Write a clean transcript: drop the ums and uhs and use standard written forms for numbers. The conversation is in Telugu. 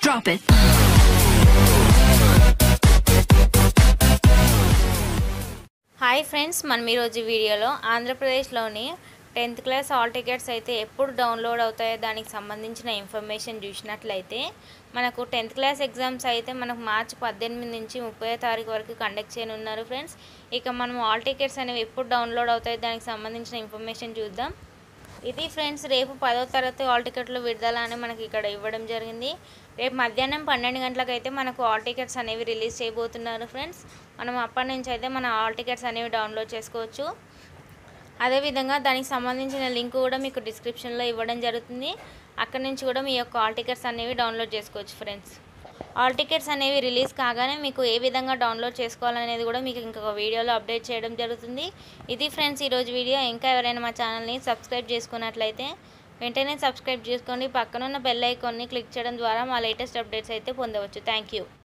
Drop it. హాయ్ ఫ్రెండ్స్, మనం ఈరోజు వీడియోలో ఆంధ్రప్రదేశ్లోని 10th క్లాస్ హాల్ టికెట్స్ అయితే ఎప్పుడు డౌన్లోడ్ అవుతాయో దానికి సంబంధించిన ఇన్ఫర్మేషన్ చూసినట్లయితే మనకు 10th క్లాస్ ఎగ్జామ్స్ అయితే మనకు మార్చి 18 నుంచి 30వ తారీఖు వరకు కండక్ట్ చేయనున్నారు ఫ్రెండ్స్. ఇక మనం హాల్ టికెట్స్ అనేవి ఎప్పుడు డౌన్లోడ్ అవుతాయో దానికి సంబంధించిన ఇన్ఫర్మేషన్ చూద్దాం. ఇది ఫ్రెండ్స్, రేపు 10వ తరగతి హాల్ టికెట్లు విడుదల అని మనకి ఇక్కడ ఇవ్వడం జరిగింది. రేపు మధ్యాహ్నం 12 గంటలకు అయితే మనకు హాల్ టికెట్స్ అనేవి రిలీజ్ చేయబోతున్నారు ఫ్రెండ్స్. మనం అప్పటి నుంచి అయితే మన హాల్ టికెట్స్ అనేవి డౌన్లోడ్ చేసుకోవచ్చు. అదేవిధంగా దానికి సంబంధించిన లింక్ కూడా మీకు డిస్క్రిప్షన్లో ఇవ్వడం జరుగుతుంది. అక్కడ నుంచి కూడా మీ యొక్క హాల్ టికెట్స్ అనేవి డౌన్లోడ్ చేసుకోవచ్చు ఫ్రెండ్స్. హాల్ టికెట్స్ అనేవి రిలీజ్ కాగానే మీకు ఏ విధంగా డౌన్లోడ్ చేసుకోవాలనేది కూడా మీకు ఇంకొక వీడియోలో అప్డేట్ చేయడం జరుగుతుంది. ఇది ఫ్రెండ్స్ ఈరోజు వీడియో. ఇంకా ఎవరైనా మా ఛానల్ని సబ్స్క్రైబ్ చేసుకున్నట్లయితే వెంటనే సబ్స్క్రైబ్ చేసుకోండి. పక్కనున్న బెల్ ఐకాన్ని క్లిక్ చేయడం ద్వారా మా లేటెస్ట్ అప్డేట్స్ అయితే పొందవచ్చు. Thank you.